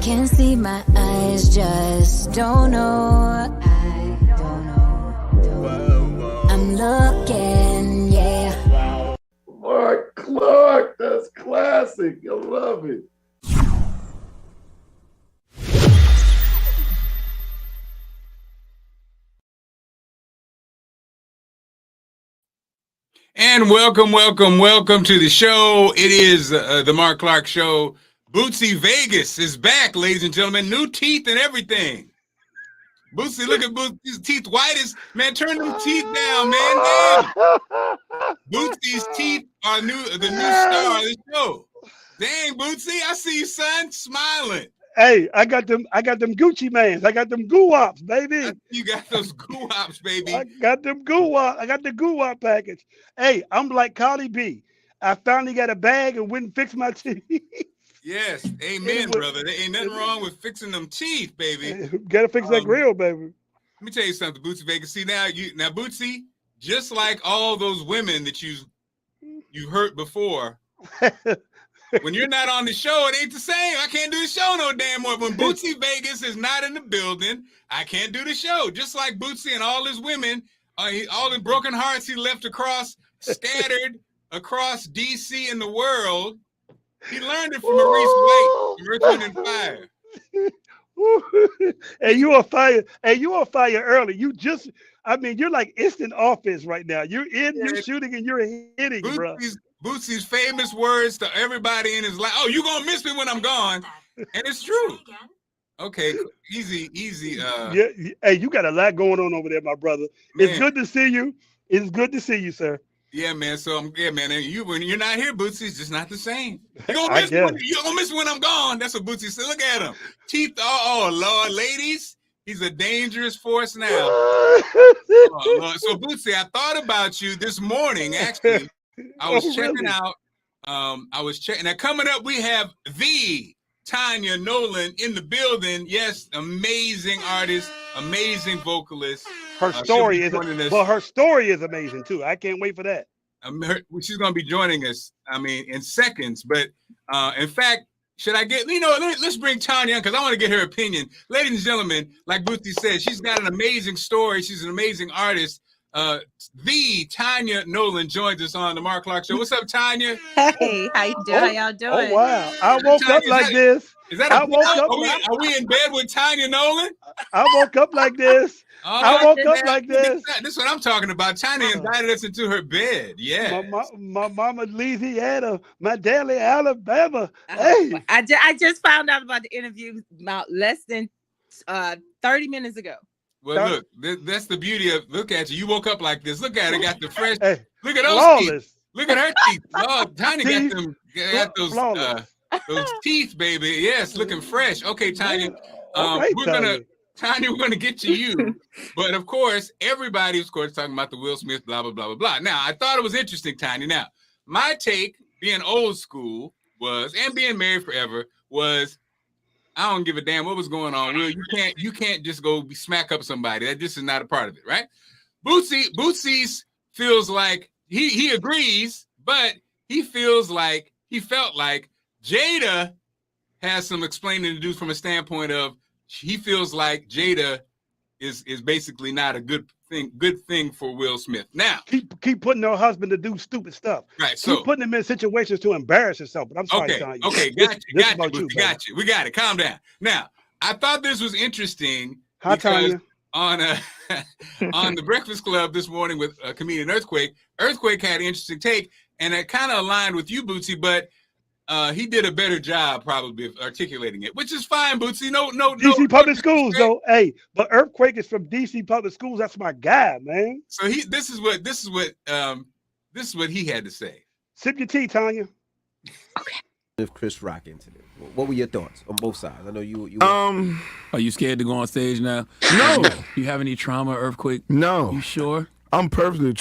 can see, my eyes just don't know. I don't know. I'm looking, yeah. Marc Clarke, that's classic. I love it. And welcome to the show. It is the Marc Clarke Show. Bootsy Vegas is back, ladies and gentlemen. New teeth and everything. Bootsy, look at Bootsy's teeth. White as, man, turn them teeth down, man. Damn. Bootsy's teeth are the new star of the show. Dang, Bootsy, I see you, son, smiling. Hey, I got them Gucci mans. I got them goo-wops, baby. You got those goo-wops, baby. I got them goo-wop. I got the goo-wop package. Hey, I'm like Cardi B. I finally got a bag and went and fixed my teeth. Yes, amen, brother. There ain't nothing wrong with fixing them teeth, baby. Gotta fix that grill, baby. Let me tell you something, Bootsy Vegas. See, now Bootsy, just like all those women that you've hurt before, when you're not on the show, it ain't the same. I can't do the show no damn more. When Bootsy Vegas is not in the building, I can't do the show. Just like Bootsy and all his women, all the broken hearts he left scattered across D.C. and the world, he learned it from Maurice White, Earth, Wind, and Fire. Hey, you on fire. Hey, you on fire early. You're like instant offense right now. You're shooting, and you're hitting, bro. Bootsy's famous words to everybody in his life. Oh, you gonna miss me when I'm gone. And it's true. Okay, easy. Yeah, hey, you got a lot going on over there, my brother. Man. It's good to see you. It's good to see you, sir. Yeah, man. So man. And when you're not here, Bootsy, it's just not the same. You're gonna miss me when I'm gone. That's what Bootsy said. Look at him. Teeth. Oh Lord, ladies, he's a dangerous force now. Lord. So Bootsy, I thought about you this morning. Actually, I was checking out. Now coming up, we have the Tanya Nolan in the building. Yes, amazing artist, amazing vocalist. Her story is amazing too. I can't wait for that. She's going to be joining us, in seconds. But in fact, should I get, let's bring Tanya on because I want to get her opinion. Ladies and gentlemen, like Bootsy said, she's got an amazing story. She's an amazing artist. The Tanya Nolan joins us on the Marc Clarke Show. What's up, Tanya? Hey, how you doing? How y'all doing? Oh, wow. I woke up like this. Are we in bed with Tanya Nolan? I woke up like this. I woke up like this. This is what I'm talking about. Tanya invited us into her bed. Yeah. My mama Louisiana, my daddy Alabama. Hey. I just found out about the interview about less than 30 minutes ago. Well, look, that's the beauty of, look at you. You woke up like this. Look at her, got the fresh, look at those teeth. Look at her teeth. Oh, Tanya got those teeth, baby. Yes, looking fresh. Okay, Tanya. We're gonna get to you. But of course, everybody was talking about the Will Smith, blah, blah, blah, blah, blah. Now, I thought it was interesting, Tanya. Now, my take, being old school, and being married forever, was I don't give a damn what was going on. Will, you can't just go smack up somebody. That just is not a part of it, right? Bootsy feels like he agrees, but he felt like Jada has some explaining to do from a standpoint of he feels like Jada is basically not a good thing for Will Smith. Now, keep putting her husband to do stupid stuff. Right. So keep putting him in situations to embarrass himself. But I'm sorry, Okay, got you. We got it. Calm down. Now, I thought this was interesting. Hi, Tanya. On the Breakfast Club this morning with comedian Earthquake had an interesting take, and it kind of aligned with you, Bootsy, but he did a better job probably of articulating it, which is fine, Bootsy. No. DC Public Schools, though. Hey, but Earthquake is from DC Public Schools. That's my guy, man. So this is what he had to say. Sip your tea, Tanya. Okay. If Chris Rock into it, what were your thoughts on both sides? I know you. Are you scared to go on stage now? No. You have any trauma, Earthquake? No. You sure? I'm personally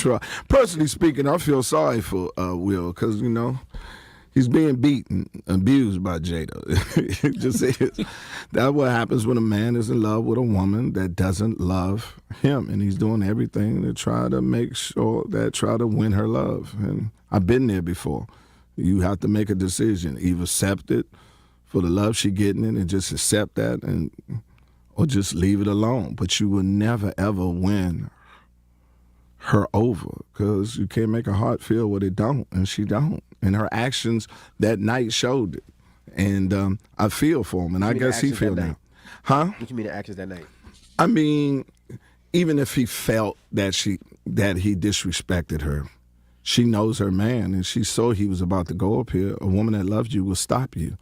speaking, I feel sorry for Will because he's being beaten, abused by Jada. It just is. That's what happens when a man is in love with a woman that doesn't love him, and he's doing everything to try to win her love. And I've been there before. You have to make a decision, either accept it for the love she getting and just accept that or just leave it alone. But you will never, ever win her over because you can't make her heart feel what it don't, and she don't. And her actions that night showed it. And I feel for him, and I guess he feel now. Huh? What you mean the actions that night? I mean, even if he felt that he disrespected her, she knows her man, and she saw he was about to go up here. A woman that loves you will stop you.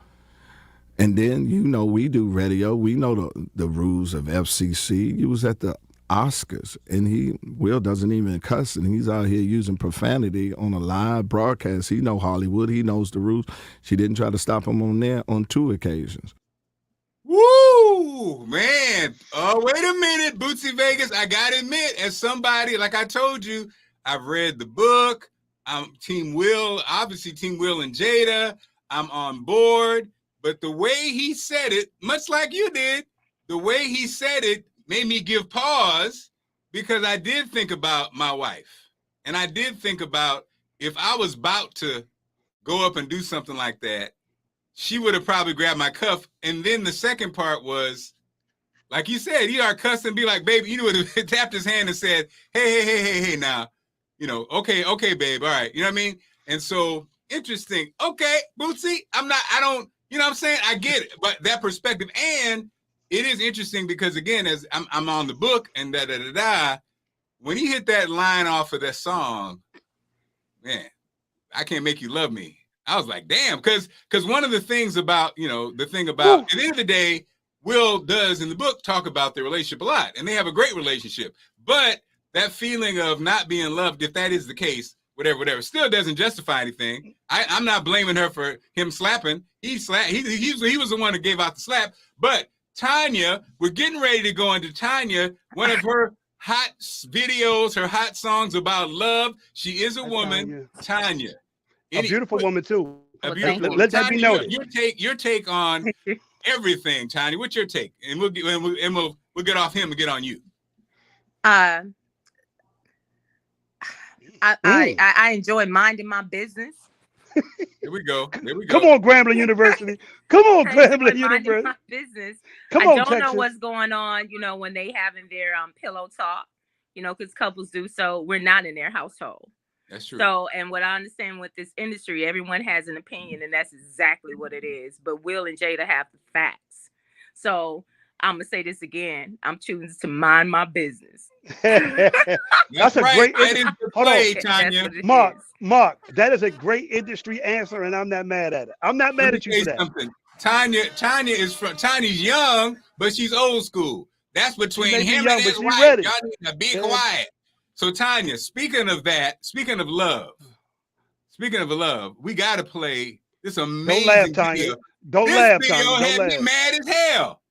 And then, we do radio. We know the rules of FCC. He was at the Oscars, and Will doesn't even cuss, and he's out here using profanity on a live broadcast. He know Hollywood. He knows the rules. She didn't try to stop him on there on 2 occasions. Woo, man. Oh, wait a minute, Bootsy Vegas. I got to admit, as somebody, like I told you, I've read the book. I'm Team Will, obviously Team Will and Jada. I'm on board. But the way he said it, much like you did, the way he said it made me give pause because I did think about my wife. And I did think about if I was about to go up and do something like that, she would have probably grabbed my cuff. And then the second part was, like you said, you are cussing, be like, baby, you would have tapped his hand and said, hey, now, okay, babe, all right. You know what I mean? And so, interesting. Okay, Bootsy, I don't, you know what I'm saying? I get it, but that perspective. And it is interesting because, again, as I'm on the book and when he hit that line off of that song, man, I can't make you love me. I was like, damn, because one of the things about, at the end of the day, Will does in the book talk about their relationship a lot, and they have a great relationship. But that feeling of not being loved, if that is the case, whatever, still doesn't justify anything. I'm not blaming her for him slapping. He was the one that gave out the slap. But Tanya, we're getting ready to go into Tanya, one of her hot videos, her hot songs about love. She is a woman, Tanya. A beautiful woman too. A beautiful Let that be noted. Your take on everything, Tanya. What's your take? And we'll get off him and get on you. I enjoy minding my business. Here we go. Come on, Grambling University. Come on, Grambling University. My business. Come I on, don't Texas. know what's going on, when they having their pillow talk, because couples do. So we're not in their household. That's true. So, and what I understand with this industry, everyone has an opinion, and that's exactly what it is. But Will and Jada have the facts. So I'm gonna say this again. I'm choosing to mind my business. That's a right. great. Hold on, Tanya. Mark, that is a great industry answer, and I'm not mad at it. I'm not mad at you for that. Something. Tanya's young, but she's old school. That's between him and his wife. Ready. Y'all need to be quiet. So Tanya, speaking of love, we gotta play this amazing Don't laugh, Tanya. video. Don't laugh, This video Tanya. had Don't me laugh. mad as hell.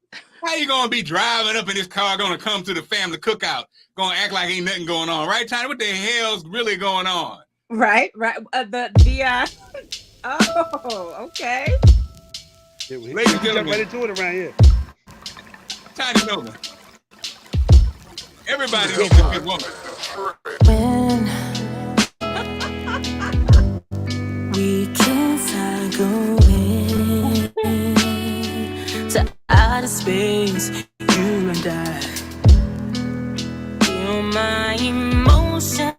How you gonna be driving up in this car, gonna come to the family cookout, gonna act like ain't nothing going on, right, Tanya? What the hell's really going on? Right. Oh, okay. Ladies and gentlemen, Right into it around here. Tanya Nolan. Everybody needs a good woman. When we can fly going to outer space, you and I feel my emotions,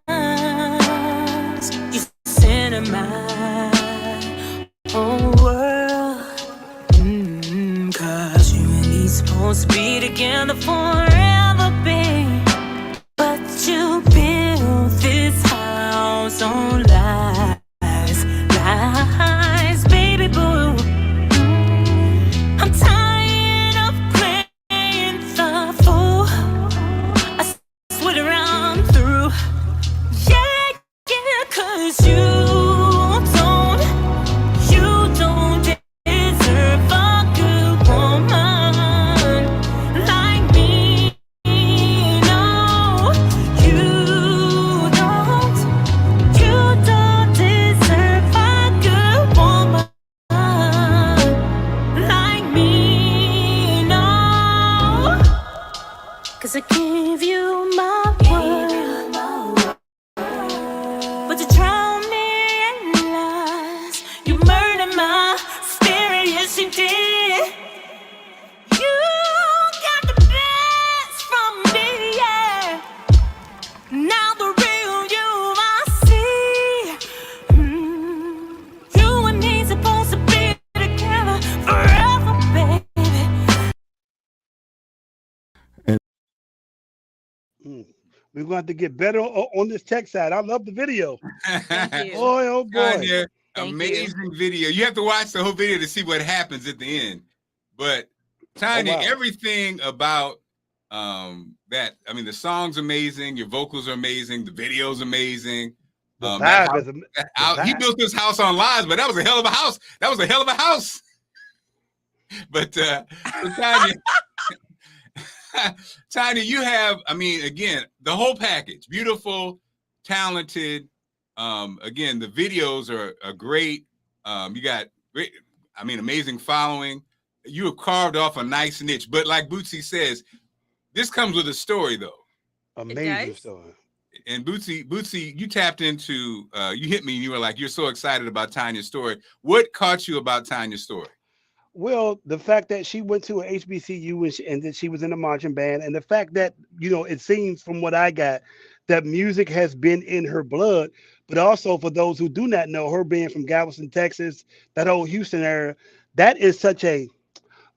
you center my whole world, 'cause you and me supposed to be together forever, babe. But you built this house on lies, baby boo. I'm tired of playing the fool. I swear around through. Yeah, 'cause you don't deserve a good woman like me. No, you don't deserve a good woman like me. No, 'cause I gave you my word, but you drowned me in lies. You murdered my spirit, yes you did. We're going to have to get better on this tech side. I love the video. Thank you. Boy, oh boy. Tanya, Thank amazing video. You have to watch the whole video to see what happens at the end. But Tanya, wow. everything about that, I mean, the song's amazing, your vocals are amazing, the video's amazing. The That vibe house- is the He vibe. built this house on lies, but that was a hell of a house. That was a hell of a house. But Tanya, Tanya, you have, I mean, again, the whole package, beautiful, talented. Again, the videos are great. You got great, I mean, amazing following. You have carved off a nice niche, but like Bootsy says, this comes with a story though. Amazing does. story. And Bootsy, you tapped into, you hit me and you were like, you're so excited about Tanya's story. What caught you about Tanya's story? Well, the fact that she went to a HBCU and that she was in a marching band, and the fact that, you know, it seems from what I got that music has been in her blood, but also for those who do not know, her being from Galveston, Texas, that whole Houston area, that is such a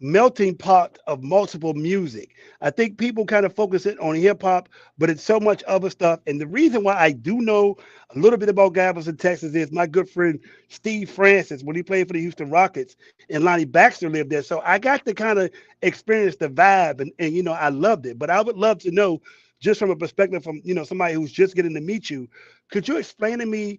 melting pot of multiple music. I think people kind of focus it on hip hop, but it's so much other stuff. And the reason why I do know a little bit about Galveston, Texas is my good friend Steve Francis, when he played for the Houston Rockets, and Lonnie Baxter lived there. So I got to kind of experience the vibe, and you know, I loved it. But I would love to know, just from a perspective from, you know, somebody who's just getting to meet you, could you explain to me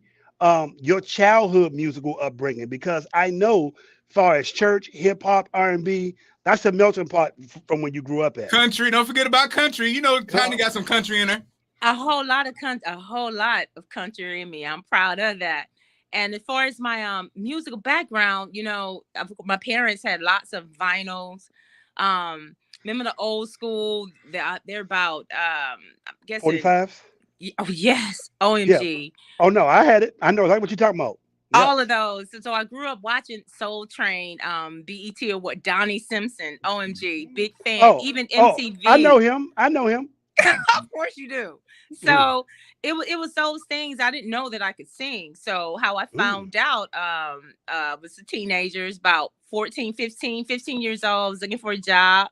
your childhood musical upbringing? Because I know, far as church, hip hop, R&B, that's a melting pot from when you grew up at. Country, don't forget about country. You know, Tanya got some country in her. A whole lot of country in me. I'm proud of that. And as far as my musical background, you know, my parents had lots of vinyls. Remember the old school? They're about I'm guessing 45s? Oh yes, OMG. Yeah. Oh no, I had it. I know like what you're talking about. Yep. All of those. So I grew up watching Soul Train, BET Award, Donnie Simpson, OMG, big fan. Even MTV. I know him. Of course you do. So it was those things. I didn't know that I could sing. So how I found out was the teenagers, about 15 years old. I was looking for a job.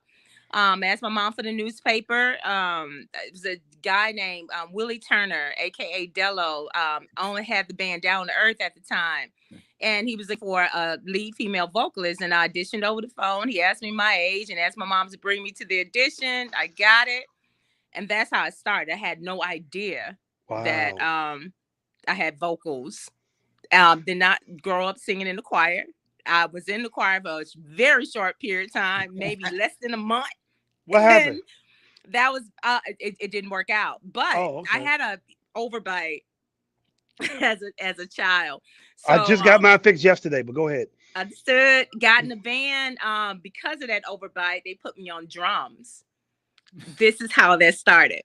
Asked my mom for the newspaper. It was a guy named Willie Turner, aka Dello, only had the band Down to Earth at the time. And he was looking for a lead female vocalist, and I auditioned over the phone. He asked me my age and asked my mom to bring me to the audition. I got it. And that's how it started. I had no idea that I had vocals. Did not grow up singing in the choir. I was in the choir for a very short period of time, maybe less than a month. What happened? That was it didn't work out. But I had a overbite as a child. So, I just got mine fixed yesterday, but go ahead. Understood. Got in the band. Because of that overbite, they put me on drums. This is how that started.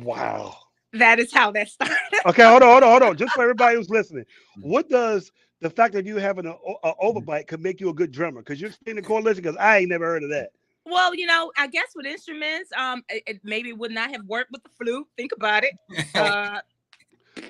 Wow. That is how that started. Okay, hold on. Just for everybody who's listening, what does the fact that you having an overbite could make you a good drummer? Because you're explaining the correlation, because I ain't never heard of that. Well, you know, I guess with instruments, it maybe would not have worked with the flute. Think about it.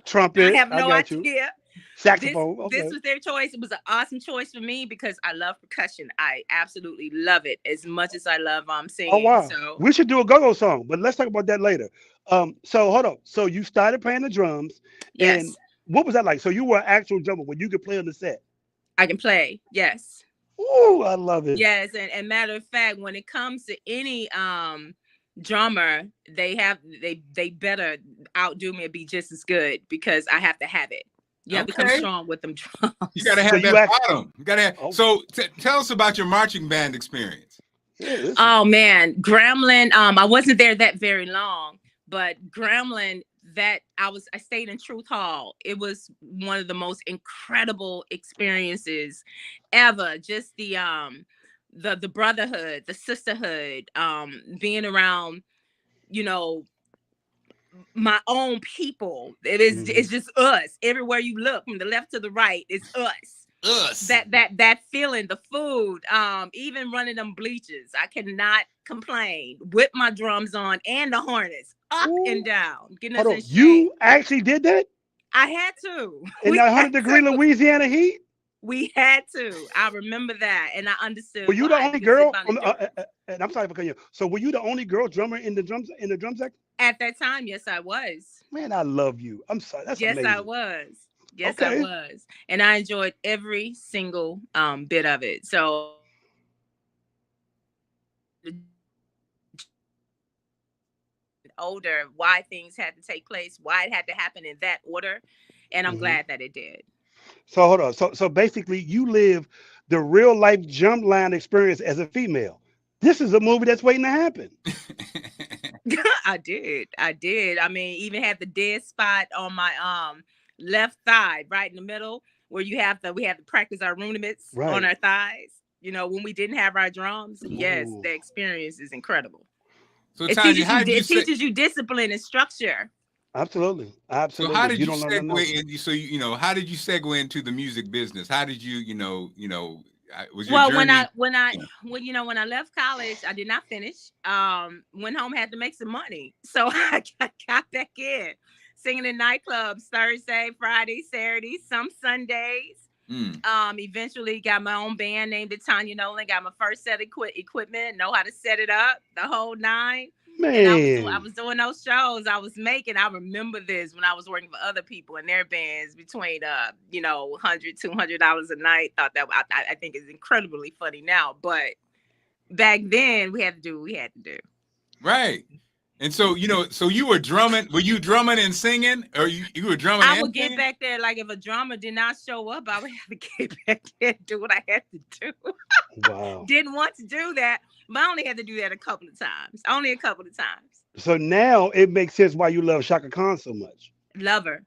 Trumpet. I have no idea. Saxophone. This was their choice. It was an awesome choice for me because I love percussion. I absolutely love it as much as I love singing. Oh wow! So we should do a go-go song, but let's talk about that later. So hold on. So you started playing the drums. Yes. And what was that like? So you were an actual drummer when you could play on the set. I can play. Yes. Ooh, I love it. Yes, and matter of fact, when it comes to any drummer, they better outdo me and be just as good because I have to have it. You have to come strong with them drums. You gotta have that bottom. You gotta have. So tell us about your marching band experience. Yeah, oh man, Gremlin. I wasn't there that very long, but Gremlin. I stayed in Truth Hall. It was one of the most incredible experiences ever. Just the brotherhood, the sisterhood, being around, you know, my own people. It's just us. Everywhere you look, from the left to the right, it's us. That feeling, the food, even running them bleachers. I cannot complain with my drums on and the harness up and down. You actually did that? I had to. In that 100-degree Louisiana heat? We had to. I remember that, and I understood. Were you the only girl? And I'm sorry for cutting you. So were you the only girl drummer in the drum section? At that time, yes, I was. Man, I love you. I'm sorry. That's Yes, I amazing. was. Yes, I Okay. was. And I enjoyed every single bit of it. So older, why things had to take place, why it had to happen in that order. And I'm Hmm. glad that it did. So hold on. So basically, you live the real life jump line experience as a female. This is a movie that's waiting to happen. I did. I did. I mean, even had the dead spot on my left thigh, right in the middle, where we have to practice our rudiments on Right. our thighs. When we didn't have our drums. Yes, Ooh. the experience is incredible. So It Tanya, teaches how you did you it say? teaches you discipline and structure. Absolutely. So how Absolutely. did You you don't know nothing else. segue in? So how did you segue into the music business? How did you, was your Well, when journey? I when I when I left college, I did not finish. Went home, had to make some money, so I got back in singing in nightclubs Thursday, Friday, Saturday, some Sundays. Mm, Eventually got my own band named it Tanya Nolan. Got my first set of equipment, know how to set it up, the whole nine. And I Man. was doing those shows. I was making. I remember this when I was working for other people in their bands between $100 $200 a night. Thought that I think is incredibly funny now, but back then we had to do what we had to do. right. And so so you were drumming. Were you drumming and singing, or you were drumming I and would get singing? back there, like if a drummer did not show up, I would have to get back there and do what I had to do. Wow. Didn't want to do that, but I only had to do that a couple of times. Only a couple of times. So now it makes sense why you love Shaka Khan so much. Love her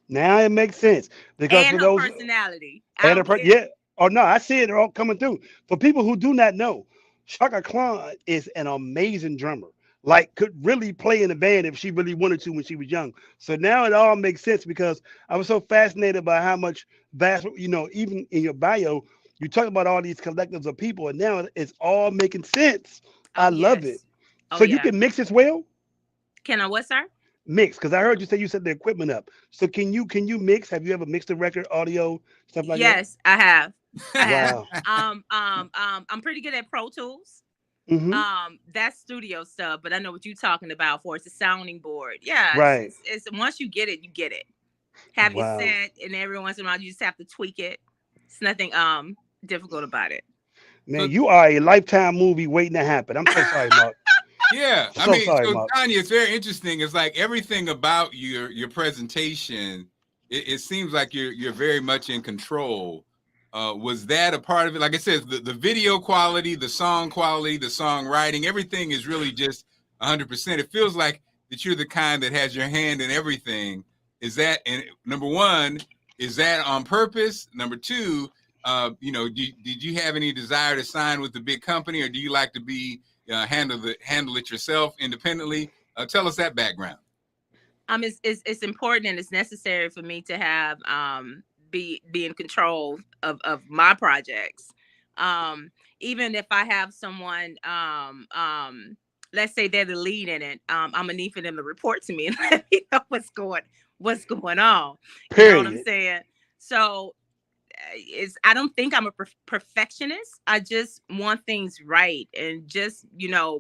Now it makes sense because for and her those personality. I and don't care. yeah, oh no, I see it all coming through. For people who do not know, Shaka Khan is an amazing drummer. Like could really play in a band if she really wanted to when she was young. So now it all makes sense because I was so fascinated by how much vast, even in your bio, you talk about all these collectives of people, and now it's all making sense. I Oh love it. yes. Oh So you yeah. can mix as well? Can I what, sir? Mix, because I heard you say you set the equipment up. So can you mix? Have you ever mixed a record, audio, stuff like that? Yes, I have. I have. Wow. I'm pretty good at Pro Tools. Hmm. That's studio stuff, but I know what you're talking about for it's a sounding board. Yeah, Right. it's once you get it, you get it. Have your Wow. set, and every once in a while you just have to tweak it. It's nothing difficult about it. So Man, you are a lifetime movie waiting to happen. I'm so sorry, Mark. yeah, I So mean, sorry, so Mark. Tanya, it's very interesting. It's like everything about your presentation. It seems like you're very much in control. Was that a part of it? Like I said, the video quality, the song quality, the songwriting, everything is really just 100%. It feels like that you're the kind that has your hand in everything. Is that, and number one, is that on purpose? Number two, did you have any desire to sign with the big company, or do you like to be handle it yourself independently? Tell us that background. It's important and it's necessary for me to have be in control of my projects. Even if I have someone let's say they're the lead in it, I'm gonna need for them to report to me and let me know what's going on. You know what I'm Period. saying? So I don't think I'm a perfectionist. I just want things right, and just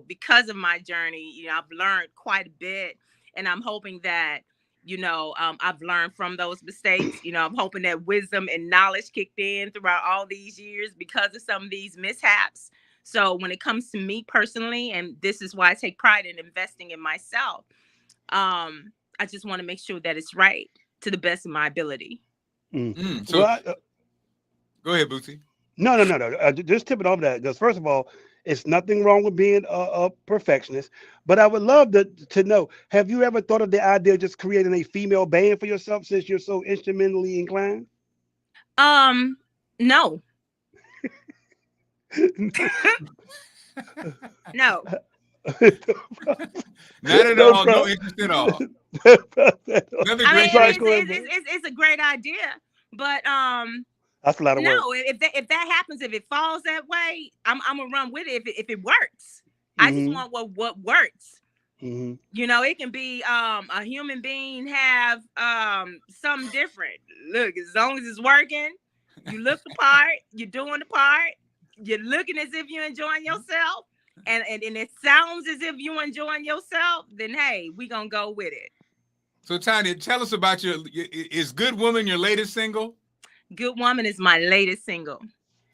because of my journey, I've learned quite a bit, and I'm hoping that I've learned from those mistakes. I'm hoping that wisdom and knowledge kicked in throughout all these years because of some of these mishaps. So when it comes to me personally, and this is why I take pride in investing in myself, I just want to make sure that it's right to the best of my ability. So Well, go ahead, Bootsy. no. Just tip it over that because first of all, it's nothing wrong with being a perfectionist. But I would love to know: have you ever thought of the idea of just creating a female band for yourself since you're so instrumentally inclined? No, no. Not at No all. No problem. interest at all. Another I great mean, Sorry, answer. go ahead, bro. it's a great idea, but That's a lot of work. no. If that happens, if it falls that way, I'm gonna run with it. If it works, I just Hmm. want what works. Hmm. It can be a human being have something different. Look, as long as it's working, you look the part, you're doing the part, you're looking as if you're enjoying yourself. and it sounds as if you enjoying yourself, then hey, we gonna go with it. So Tanya, tell us about is Good Woman your latest single? Good Woman is my latest single.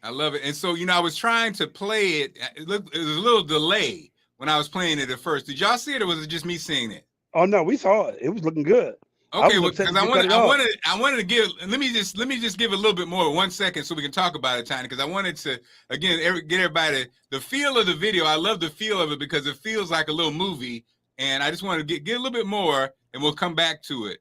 I love it. And so, I was trying to play it. It was a little delay when I was playing it at first. Did y'all see it, or was it just me seeing it? Oh no, we saw it. It was looking good. Okay, because I wanted to give. Let me just give a little bit more, 1 second, so we can talk about it, Tanya. Because I wanted to again get everybody the feel of the video. I love the feel of it because it feels like a little movie, and I just want to get a little bit more, and we'll come back to it.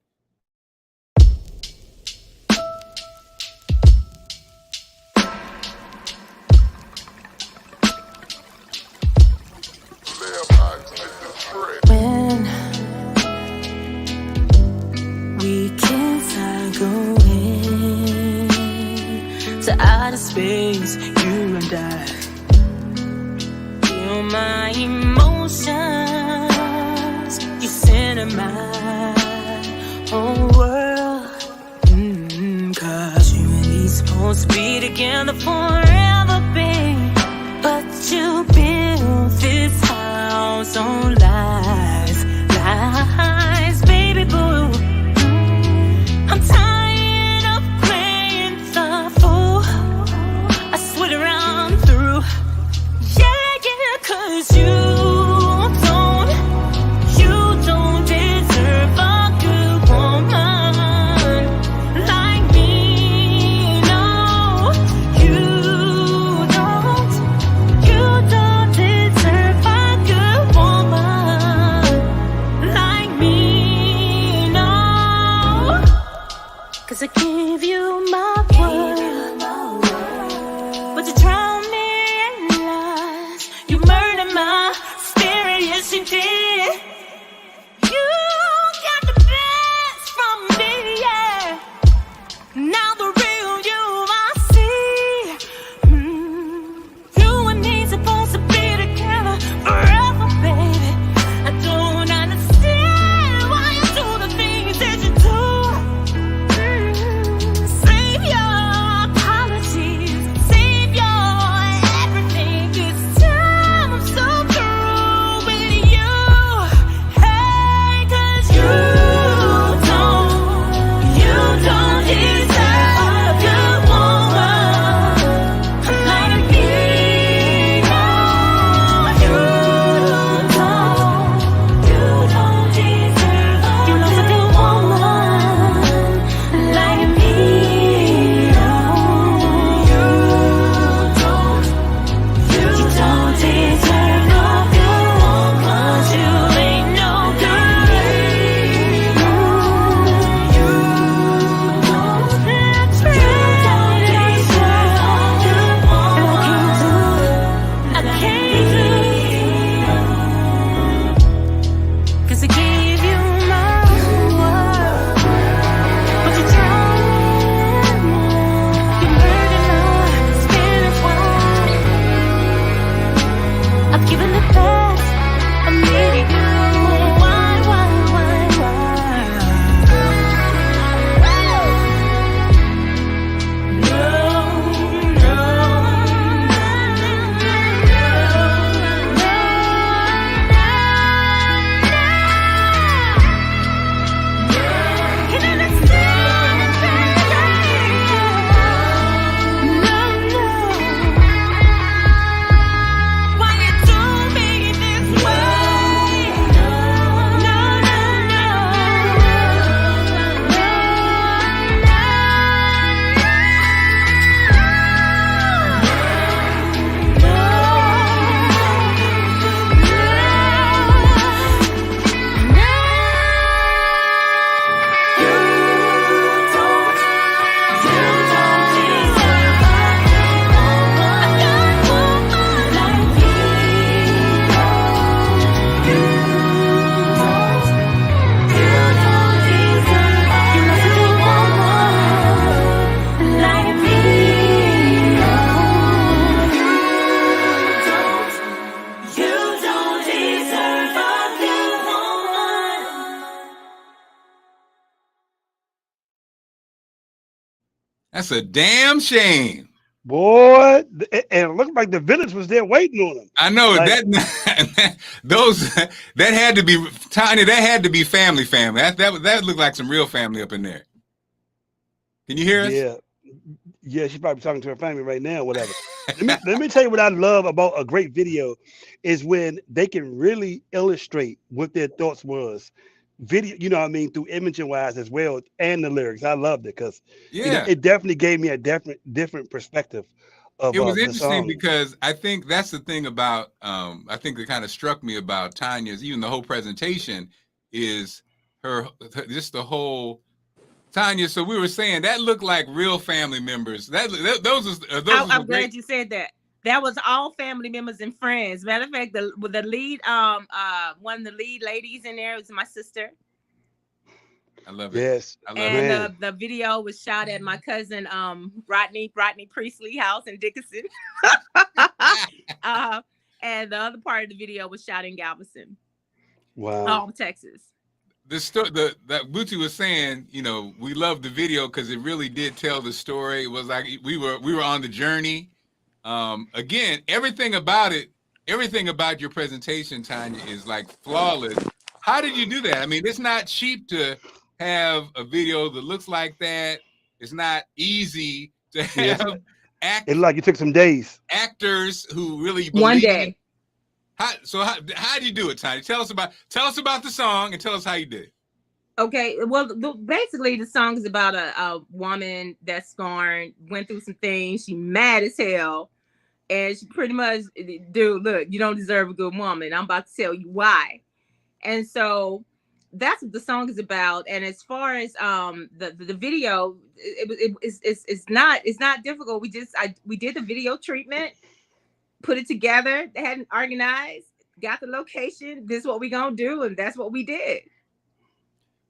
When we can fly going to outer space, you and I feel my emotions. You center my whole world. 'Cause you and me supposed to be together forever, babe. But you built this house on lies, baby boo. I'm tired of playing the fool. I swear to run through. Yeah, 'cause you don't deserve a good woman like me. No, you don't deserve a good woman like me. No, 'cause I gave you my word, but you drown me in lies. You murdered my spirit, yes you did. You got the best from me, yeah. Now the real you I see. You and me supposed to be together forever, baby. I don't understand why you do the things that you do. Save your apologies, save your everything. It's time, I'm so through with you. Hey, 'cause you don't deserve a good woman like me. No, you don't deserve a good woman like me. No, you don't deserve a good woman. You ain't no good. No, you don't deserve a good woman. I can't do it. 'Cause I gave you my word, but you drowned me. You murdered my spirit wild. I've given the best of me to you. Why? Why you do me this way? That's a damn shame. Boy, and it looked like the village was there waiting on him. I know Like- that those that had to be Tanya. That had to be family. That looked like some real family up in there. Can you hear us? Yeah, she's probably talking to her family right now, whatever. let me tell you what I love about a great video is when they can really illustrate what their thoughts was. Video, you know what I mean, through imaging wise as well, and the lyrics. I loved it because it definitely gave me a different perspective of it was the interesting song. because I think that's the thing about I think that kind of struck me about Tanya's, even the whole presentation is her just the whole Tanya. So we were saying that looked like real family members. I'm glad you said that. That was all family members and friends. Matter of fact, the lead one of the lead ladies in there was my sister. I love it. Yes. I love And the video was shot at my cousin Rodney Priestley house in Dickinson. And the other part of the video was shot in Galveston. Wow. Texas. That Bootsy was saying, you know, we loved the video because it really did tell the story. It was like we were on the journey. Again, everything about your presentation, Tanya, is like flawless. How did you do that? I mean, it's not cheap to have a video that looks like that. It's not easy to have It like it took some days. Actors who really believe one day. How do you do it, Tanya? Tell us about the song and tell us how you did it. Okay, well, basically the song is about a woman that's scorned, went through some things. She mad as hell. And she pretty much, dude, look, you don't deserve a good woman. I'm about to tell you why. And so that's what the song is about. And as far as the video, it's not difficult. We did the video treatment, put it together, had it organized, got the location. This is what we gonna do, and that's what we did.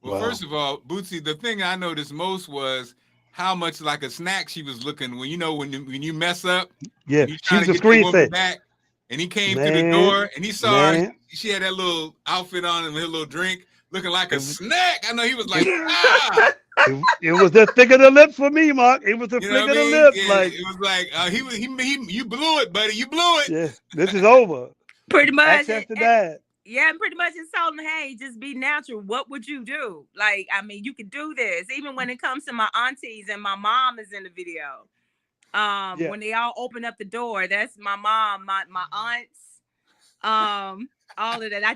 Well, first of all, Bootsy, the thing I noticed most was how much like a snack she was looking when you mess up. Yeah, she was a screen set. And he came through the door and he saw her. She had that little outfit on and her little drink, looking like a snack. I know he was like, ah. It was the thick of the lips for me, Mark. It was the thick of the lips. Yeah, like it was like you blew it, buddy. You blew it. Yeah, this is over. Pretty much. Access to that. Yeah, and pretty much it's told them, hey, just be natural. What would you do? Like, I mean, you could do this. Even when it comes to my aunties and my mom is in the video. When they all open up the door, that's my mom, my aunts, all of that. I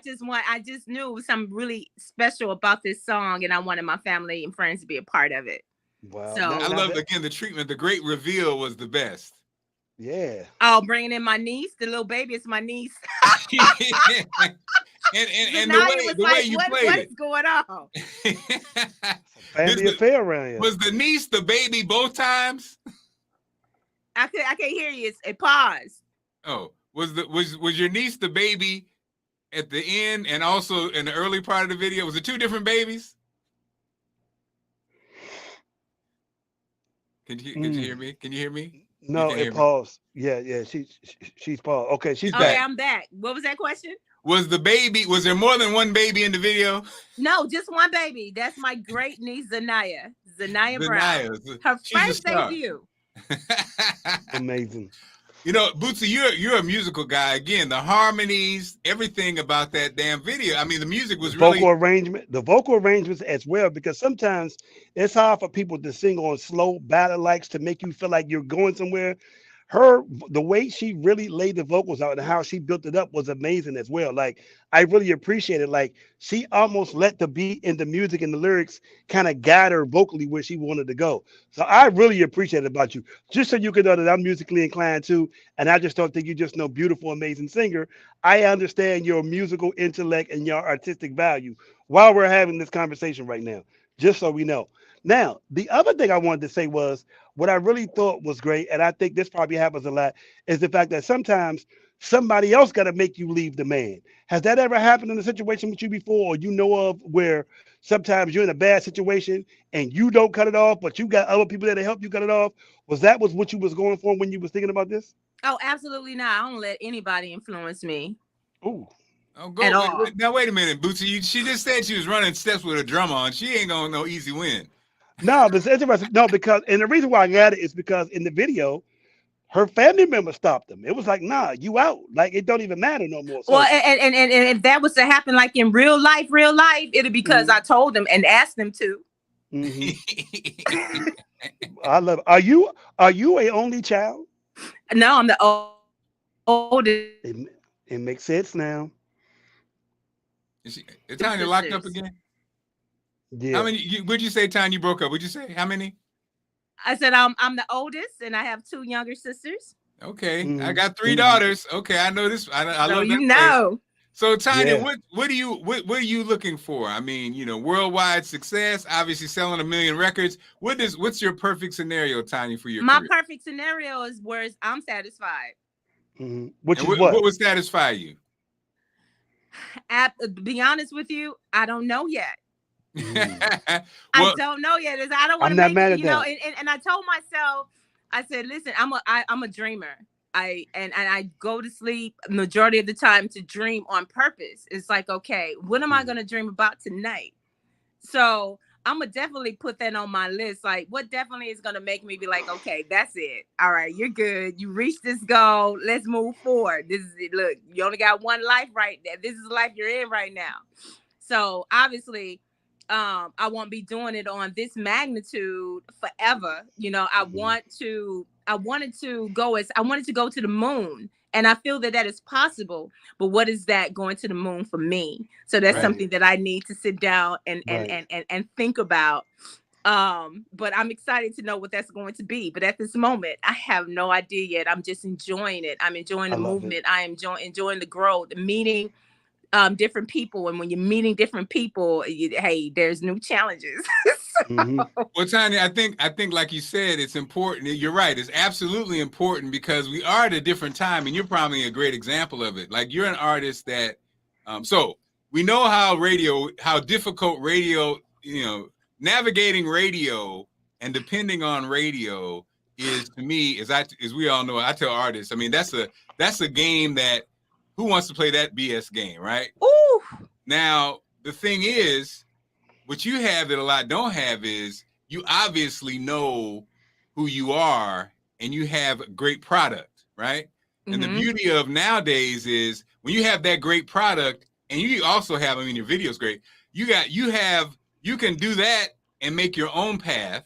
just knew it was something really special about this song, and I wanted my family and friends to be a part of it. Wow. So I love again the treatment. The great reveal was the best. Yeah. Oh, bringing in my niece, the little baby, it's my niece. and the way you played what it. is going on? Family affair around here. Was the niece the baby both times? I can't hear you. It paused. Oh, was your niece the baby at the end and also in the early part of the video? Was it two different babies? Can you hear me? Can you hear me? No, it paused. Yeah. She's paused. Okay, she's back. Okay, I'm back. What was that question? Was there more than one baby in the video? No, just one baby. That's my great niece, Zanaya Brown. Her first debut. Amazing. You know, Bootsy, you're a musical guy. Again, the harmonies, everything about that damn video. I mean, the music was really the vocal arrangements as well, because sometimes it's hard for people to sing on slow ballad likes to make you feel like you're going somewhere. The way she really laid the vocals out and how she built it up was amazing as well. Like, I really appreciate it. Like, she almost let the beat and the music and the lyrics kind of guide her vocally where she wanted to go. So I really appreciate it about you. Just so you can know that I'm musically inclined too. And I just don't think you're just no beautiful, amazing singer. I understand your musical intellect and your artistic value while we're having this conversation right now, just so we know. Now, the other thing I wanted to say was what I really thought was great, and I think this probably happens a lot, is the fact that sometimes somebody else got to make you leave the man. Has that ever happened in a situation with you before, or you know of, where sometimes you're in a bad situation and you don't cut it off, but you got other people there to help you cut it off? Was that what you was going for when you was thinking about this? Oh, absolutely not. I don't let anybody influence me. Ooh. Oh, go. Now, wait a minute, Bootsy. She just said she was running steps with a drum on. She ain't going no easy win. No, but it's interesting. No, because, and the reason why I got it is because in the video, her family members stopped them. It was like, nah, you out. Like it don't even matter no more. So, Well, and if that was to happen like in real life, it'd be because I told them and asked them to. I love it. Are you a only child? No, I'm the oldest. It makes sense now. Is Tanya locked up again? Yeah. How many? Would you say, Tanya, you broke up? Would you say how many? I said I'm the oldest, and I have 2 younger sisters. Okay, I got 3 daughters. Okay, I know this. I love that. Know. So Tanya, what are you looking for? I mean, worldwide success, obviously selling 1 million records. What's your perfect scenario, Tanya, for your career? Perfect scenario is where I'm satisfied. Which is what would satisfy you? To be honest with you, I don't know yet. I don't know yet. I don't want to make it, and I told myself, I said, listen, I'm a dreamer. I go to sleep majority of the time to dream on purpose. It's like, okay, what am I going to dream about tonight? So I'm going to definitely put that on my list. Like, what definitely is going to make me be like, okay, that's it. All right, you're good. You reached this goal. Let's move forward. This is it. Look, you only got one life right there. This is the life you're in right now. So obviously, I won't be doing it on this magnitude forever. I wanted to go to the moon, and I feel that is possible. But what is that going to the moon for me? So that's something that I need to sit down and think about. But I'm excited to know what that's going to be. But at this moment, I have no idea yet. I'm just enjoying it. I'm enjoying the movement. I am enjoying the growth, meeting different people, and when you're meeting different people, there's new challenges. Well, Tanya, I think like you said, it's important. You're right. It's absolutely important because we are at a different time, and you're probably a great example of it. Like, you're an artist that, so we know how difficult radio, navigating radio and depending on radio is, to me, as we all know, I tell artists, I mean, that's a game that, who wants to play that BS game, right? Ooh. Now, the thing is, what you have that a lot don't have is you obviously know who you are and you have a great product, right? And the beauty of nowadays is when you have that great product and you also have, I mean, your video's great. You can do that and make your own path.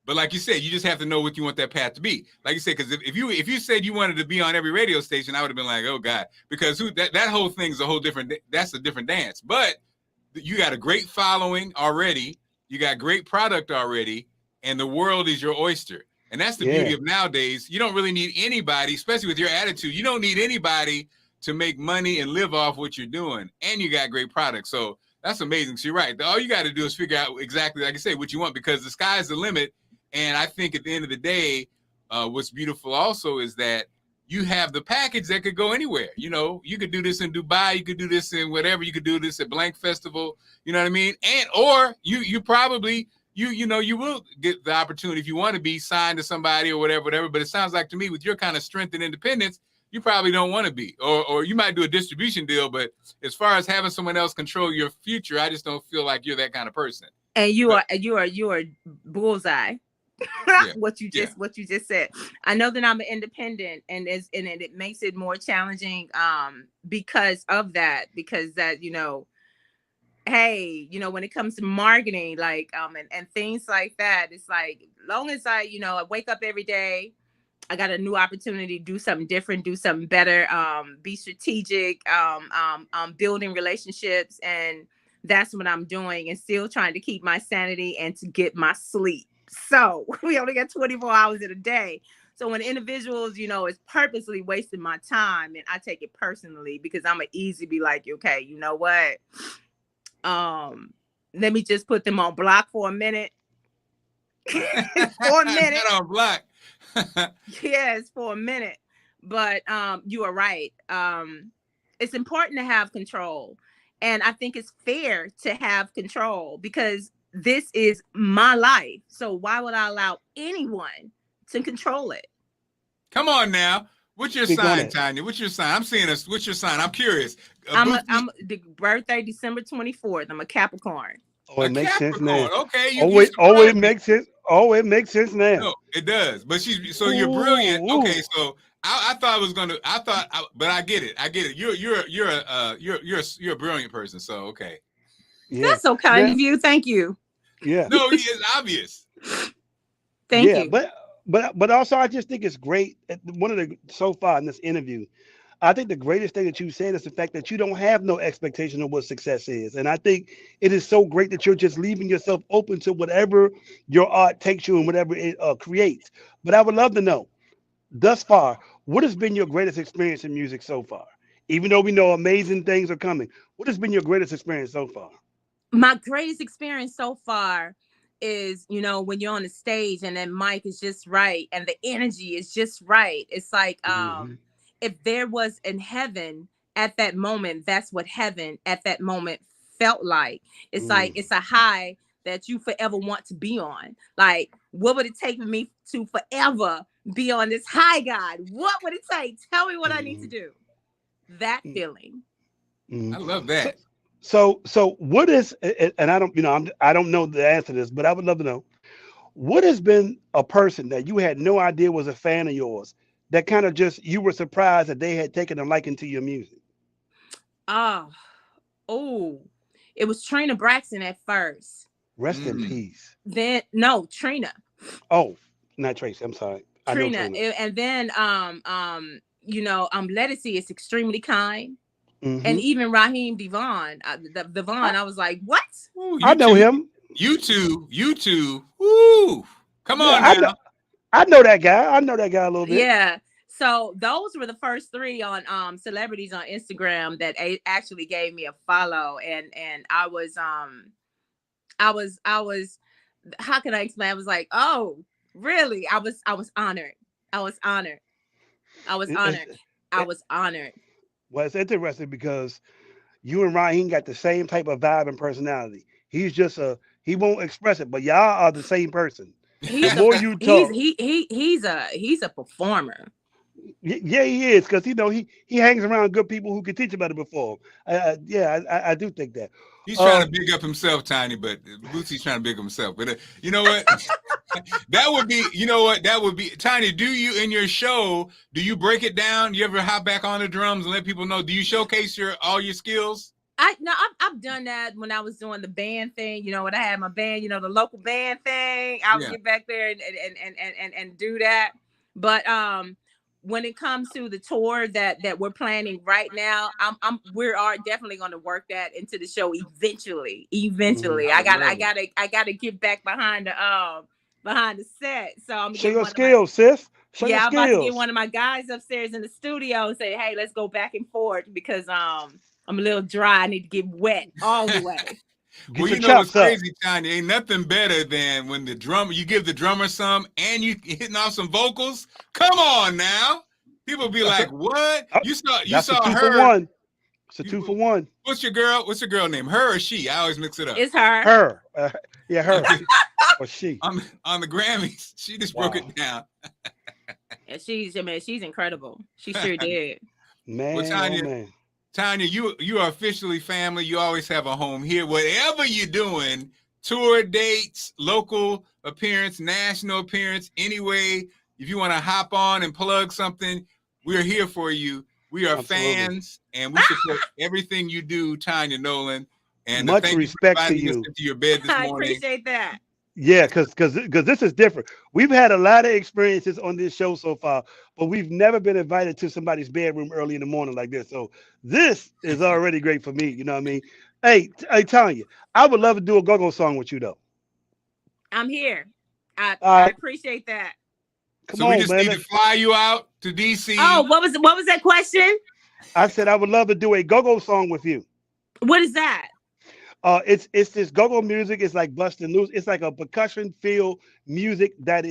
But like you said, you just have to know what you want that path to be. Like you said, because if you said you wanted to be on every radio station, I would have been like, oh God, because that whole thing's that's a different dance. But you got a great following already, you got great product already, and the world is your oyster. And that's the beauty of nowadays. You don't really need anybody, especially with your attitude. You don't need anybody to make money and live off what you're doing. And you got great product. So that's amazing. So you're right. All you got to do is figure out exactly, like I say, what you want, because the sky's the limit. And I think at the end of the day, what's beautiful also is that you have the package that could go anywhere. You could do this in Dubai, you could do this in whatever, you could do this at Blank Festival, you know what I mean? Or you probably, you will get the opportunity if you want to be signed to somebody or whatever. But it sounds like to me, with your kind of strength and independence, you probably don't want to be, or you might do a distribution deal. But as far as having someone else control your future, I just don't feel like you're that kind of person. And you are bullseye. What you just said. I know that I'm an independent, and it makes it more challenging because of that. Because that, when it comes to marketing, like and things like that, it's like, long as I wake up every day, I got a new opportunity to do something different, do something better, be strategic, building relationships, and that's what I'm doing, and still trying to keep my sanity and to get my sleep. So we only got 24 hours in a day. So when individuals, is purposely wasting my time, and I take it personally, because I'm easy be like, okay, you know what? Let me just put them on block for a minute. For a minute. Not on block. Yes, for a minute. But you are right. It's important to have control. And I think it's fair to have control, because this is my life. So why would I allow anyone to control it? Come on now. What's your sign, Tanya? What's your sign? What's your sign? I'm curious. I'm the birthday December 24th. I'm a Capricorn. Oh, it makes sense now. Okay. It makes sense. Oh, it makes sense now. No, it does. But you're brilliant. Ooh. Okay, so I thought it was gonna. But I get it. You're a brilliant person. So okay. Yeah. That's so kind of you. Thank you. Yeah. No, it's obvious. Thank Yeah, you. but also I just think it's great. One of the so far in this interview, I think the greatest thing that you said is the fact that you don't have no expectation of what success is. And I think it is so great that you're just leaving yourself open to whatever your art takes you and whatever it creates. But I would love to know, thus far, what has been your greatest experience in music so far? Even though we know amazing things are coming, what has been your greatest experience so far? My greatest experience so far is, when you're on the stage and that mic is just right and the energy is just right. It's like if there was in heaven at that moment, that's what heaven at that moment felt like. It's like it's a high that you forever want to be on. Like, what would it take for me to forever be on this high, God? What would it take? Tell me what I need to do. That feeling. I love that. So what is, and I don't, I don't know the answer to this, but I would love to know, what has been a person that you had no idea was a fan of yours that kind of just, you were surprised that they had taken a liking to your music? It was Trina Braxton at first. Rest in peace. Then, no, Trina. Oh, not Tracy. I'm sorry. Trina. I know Trina. And then, Lettucey is extremely kind. Mm-hmm. And even Raheem Devon, I was like, what? Ooh, I know him. You two. Woo! Come on now. I know that guy. I know that guy a little bit. Yeah. So those were the first three on celebrities on Instagram that actually gave me a follow, and I was how can I explain? I was like, oh, really? I was honored. I was honored. Well, it's interesting because you and Raheem got the same type of vibe and personality. He's just he won't express it, but y'all are the same person. The more you talk, he's a performer. Yeah, he is, because he hangs around good people who can teach him how to perform. I do think that. He's trying to big up himself, Tiny, but Bootsy's trying to big up himself. But you know what? That would be Tiny. Do you in your show? Do you break it down? You ever hop back on the drums and let people know? Do you showcase all your skills? I've done that when I was doing the band thing. When I had my band, the local band thing. I would get back there and do that. But when it comes to the tour that we're planning right now, we are definitely going to work that into the show eventually. I gotta get back behind the set. So I'm show your skills, sis. I'm about to get one of my guys upstairs in the studio and say, hey, let's go back and forth because I'm a little dry. I need to get wet all the way. Well, you know what's crazy, Tanya? Ain't nothing better than when you give the drummer some and you hitting off some vocals. Come on now. People be like, what? You saw her. It's a 2 for 1. What's your girl name? Her or she? I always mix it up. It's her. Her. Her. Or she. On the Grammys, she just broke it down. And she's incredible. She sure did. Man, well, Tanya, you are officially family. You always have a home here. Whatever you're doing, tour dates, local appearance, national appearance, anyway, if you want to hop on and plug something, we're here for you. We are fans, and we support everything you do, Tanya Nolan. And much respect to you. Into your bed this morning. I appreciate that. Yeah, because this is different. We've had a lot of experiences on this show so far, but we've never been invited to somebody's bedroom early in the morning like this. So this is already great for me. You know what I mean? Hey, Tanya, I would love to do a go-go song with you, though. I'm here. I appreciate that. So we just need to fly you out to DC. Oh, what was that question? I said I would love to do a go-go song with you. What is that? It's this go-go music. It's like busting loose. It's like a percussion feel music that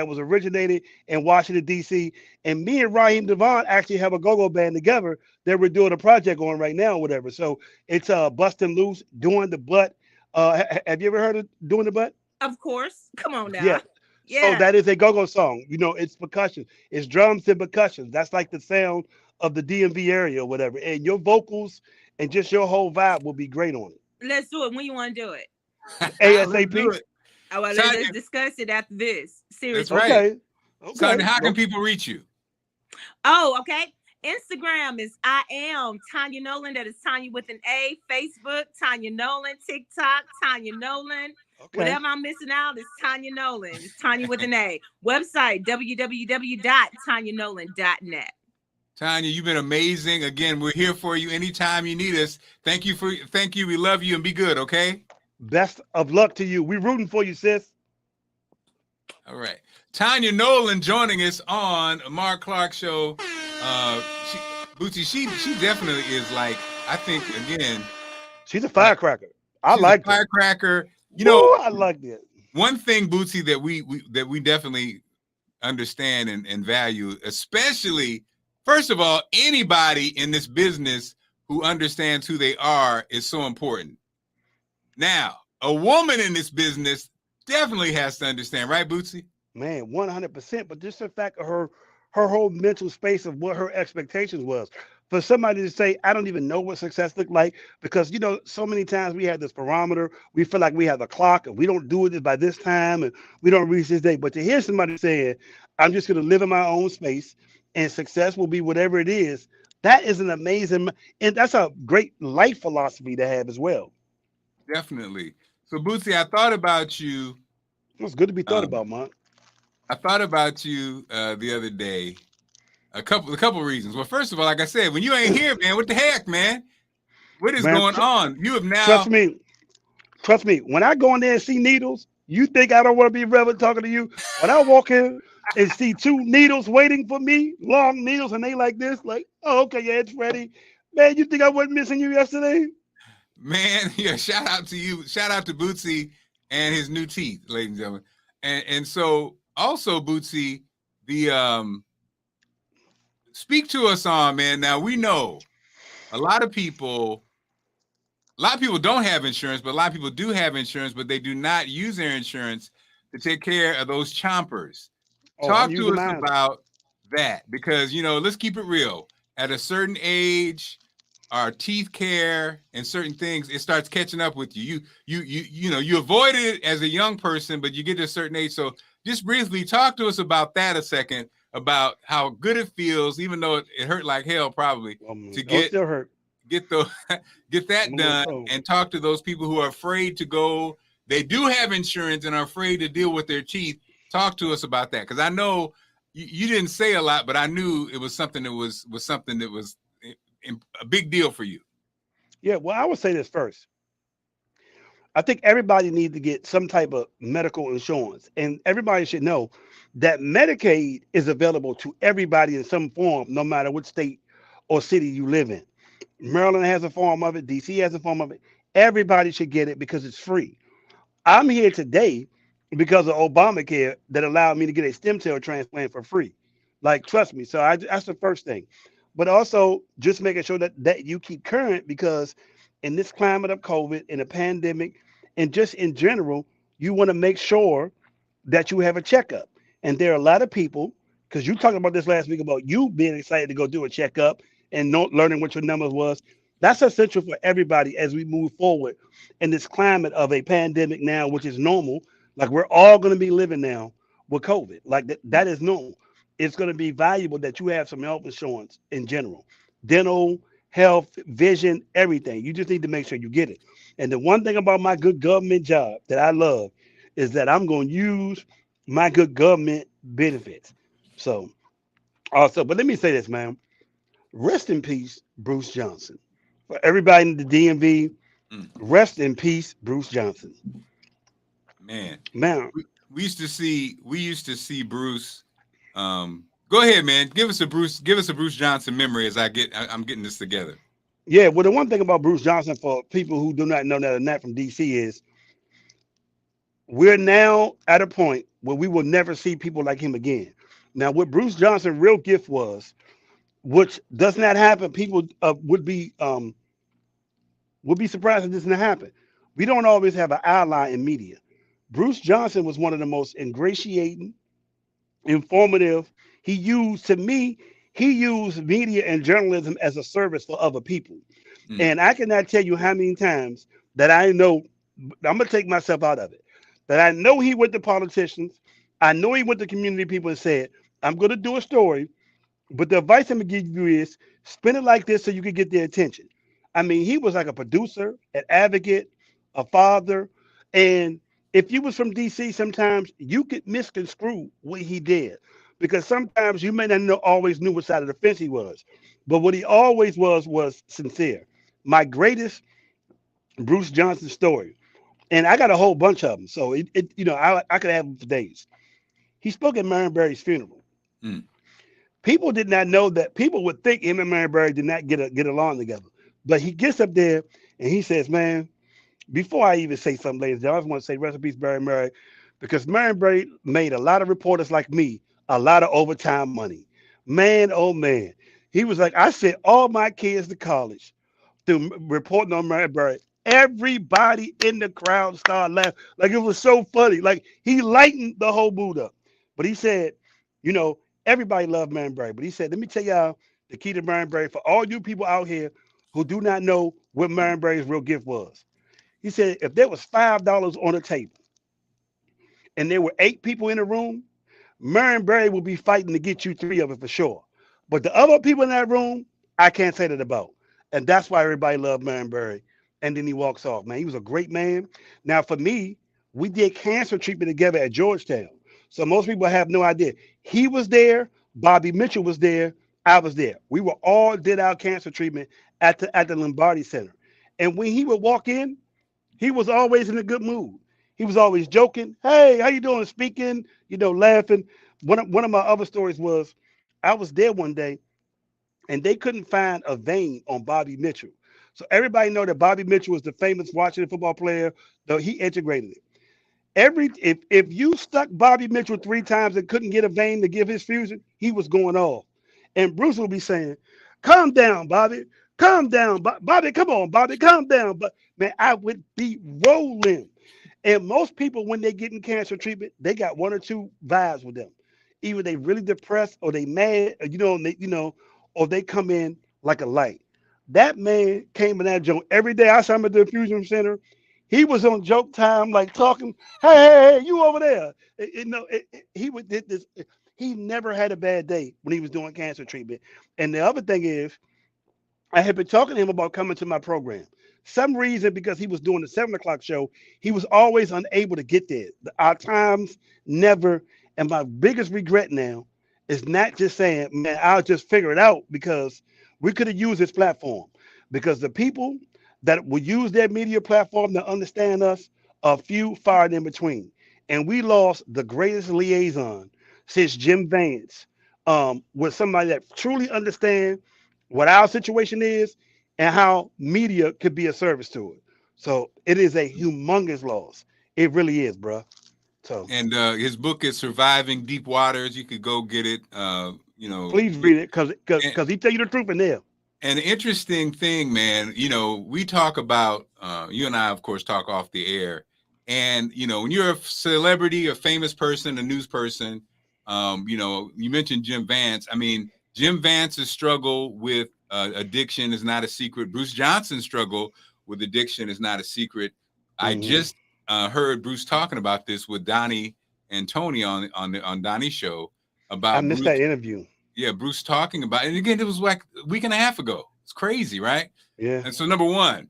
was originated in Washington D.C. And me and Raheem Devon actually have a go-go band together that we're doing a project on right now, or whatever. So it's busting loose, doing the butt. Have you ever heard of doing the butt? Of course. Come on now. Yeah. So that is a go-go song. It's percussion. It's drums and percussion. That's like the sound of the DMV area or whatever. And your vocals and just your whole vibe will be great on it. Let's do it. When you want to do it? ASAP. Oh, well, Tanya, let's discuss it after this. that's Seriously. right. Okay. Okay. Tanya, how can people reach you? Oh, okay. Instagram is I am Tanya Nolan. That is Tanya with an A. Facebook, Tanya Nolan. TikTok, Tanya Nolan. Okay. Whatever I'm missing out is Tanya Nolan. It's Tanya with an A. Website, www.tanyanolan.net. Tanya, you've been amazing. Again, we're here for you anytime you need us. Thank you. We love you and be good, okay? Best of luck to you. We're rooting for you, sis. All right. Tanya Nolan joining us on Marc Clarke show. Bootsy, she definitely is like, I think, again, She's a firecracker. I she's like a firecracker. You Woo, know, I like it. one thing, Bootsy, that we definitely understand and value, especially, first of all, anybody in this business who understands who they are is so important. Now, a woman in this business definitely has to understand, right, Bootsy? Man, 100%. But just the fact of her whole mental space of what her expectations was. For somebody to say, I don't even know what success looked like, because so many times we have this barometer, we feel like we have a clock, and we don't do it by this time, and we don't reach this day. But to hear somebody saying, I'm just going to live in my own space, and success will be whatever it is, that is an amazing, and that's a great life philosophy to have as well. Definitely. So, Bootsy, I thought about you. It's good to be thought about, Mark. I thought about you the other day. A couple of reasons. Well, first of all, like I said, when you ain't here, man, what the heck, man? What is going on? You have now. Trust me. When I go in there and see needles, you think I don't want to be relevant talking to you? When I walk in and see two needles waiting for me, long needles, and they like this, like, oh, okay, yeah, it's ready. Man, you think I wasn't missing you yesterday? Man, yeah, shout out to you. Shout out to Bootsy and his new teeth, ladies and gentlemen. And so also, Bootsy, the speak to us on, man. Now we know a lot of people don't have insurance, but a lot of people do have insurance, but they do not use their insurance to take care of those chompers. Talk to us about that, because let's keep it real. At a certain age, our teeth care and certain things, it starts catching up with you. You avoided it as a young person, but you get to a certain age. So just briefly talk to us about that a second, about how good it feels, even though it hurt like hell, probably, to get that done, and talk to those people who are afraid to go. They do have insurance and are afraid to deal with their teeth. Talk to us about that, because I know you didn't say a lot, but I knew it was something that was something that was a big deal for you. Yeah, well, I would say this first. I think everybody needs to get some type of medical insurance, and everybody should know that Medicaid is available to everybody in some form, no matter what state or city you live in. Maryland has a form of it. DC has a form of it. Everybody should get it because it's free. I'm here today because of Obamacare that allowed me to get a stem cell transplant for free. Like, trust me. So that's the first thing. But also just making sure that you keep current, because in this climate of COVID, in a pandemic, and just in general, you want to make sure that you have a checkup. And there are a lot of people, because you talked about this last week about you being excited to go do a checkup and learning what your numbers was. That's essential for everybody as we move forward in this climate of a pandemic now, which is normal. Like, we're all going to be living now with COVID. Like, that is normal. It's going to be valuable that you have some health insurance in general, dental, health, vision, everything. You just need to make sure you get it. And the one thing about my good government job that I love is that I'm going to use my good government benefits. So also, but let me say this, man. Rest in peace, Bruce Johnson. For everybody in the DMV, rest in peace, Bruce Johnson. Man, we used to see Bruce. Go ahead, man. Give us a Bruce Johnson memory as I'm getting this together. Yeah, well, the one thing about Bruce Johnson, for people who do not know that are not from DC, is we're now at a point where we will never see people like him again. Now, what Bruce Johnson's real gift was, which does not happen, people would be surprised if this didn't happen. We don't always have an ally in media. Bruce Johnson was one of the most ingratiating, informative. He used media and journalism as a service for other people. And I cannot tell you how many times that I know, I'm going to take myself out of it. that I know he went to politicians. I know he went to community people and said, I'm going to do a story, but the advice I'm going to give you is spin it like this so you can get their attention. I mean, he was like a producer, an advocate, a father. And if you was from DC, sometimes you could misconstrue what he did because sometimes you may not know, always knew what side of the fence he was. But what he always was sincere. My greatest Bruce Johnson story, and I got a whole bunch of them. So I could have them for days. He spoke at Marion Barry's funeral. Mm. People did not know that. People would think him and Marion Barry did not get along together. But he gets up there and he says, "Man, before I even say something, ladies, I just want to say rest in peace, Barry Murray, because Marion Barry made a lot of reporters like me a lot of overtime money. Man, oh man, he was like, I sent all my kids to college through reporting on Marion Barry. Everybody in the crowd started laughing. Like it was so funny. Like he lightened the whole mood up. But he said, you know, everybody loved Marion Barry. But he said, let me tell y'all the key to Marion Barry for all you people out here who do not know what Marion Barry's real gift was. He said, if there was $5 on the table and there were 8 people in the room, Marion Barry will be fighting to get you 3 of it for sure. But the other people in that room, I can't say that about. And that's why everybody loved Marion Barry. And then he walks off, man. He was a great man. Now, for me, we did cancer treatment together at Georgetown. So most people have no idea. He was there. Bobby Mitchell was there. I was there. We were all did our cancer treatment at the Lombardi Center. And when he would walk in, he was always in a good mood. He was always joking. Hey, how you doing? Speaking, laughing. One of my other stories was I was there one day and they couldn't find a vein on Bobby Mitchell. So everybody know that Bobby Mitchell was the famous Washington football player, though he integrated it. If you stuck Bobby Mitchell 3 times and couldn't get a vein to give his fusion, he was going off. And Bruce will be saying, calm down, Bobby. Calm down, Bobby. Come on, Bobby. Calm down. But man, I would be rolling. And most people, when they get in cancer treatment, they got 1 or 2 vibes with them. Either they really depressed or they mad, or they come in like a light. That man came in that joint every day. I saw him at the infusion center. He was on joke time, like talking, hey, you over there. He would did this. He never had a bad day when he was doing cancer treatment. And the other thing is, I had been talking to him about coming to my program. Some reason, because he was doing the 7 o'clock show, he was always unable to get there. Our times never. And my biggest regret now is not just saying, man, I'll just figure it out, because we could have used this platform. Because the people that will use their media platform to understand us are few, far and in between. And we lost the greatest liaison since Jim Vance, with somebody that truly understands what our situation is and how media could be a service to it. So it is a humongous loss. It really is, bro. So, and his book is Surviving Deep Waters. You could go get it. Please read it, because he tell you the truth in there. An interesting thing, man, we talk about, you and I, of course, talk off the air. And, when you're a celebrity, a famous person, a news person, you mentioned Jim Vance. I mean, Jim Vance's struggle with addiction is not a secret. Bruce Johnson's struggle with addiction is not a secret. Mm-hmm. I just heard Bruce talking about this with Donnie and Tony on Donnie's show about. I missed that interview. Yeah, Bruce talking about it. And again, it was like a week and a half ago. It's crazy, right? Yeah. And so number one,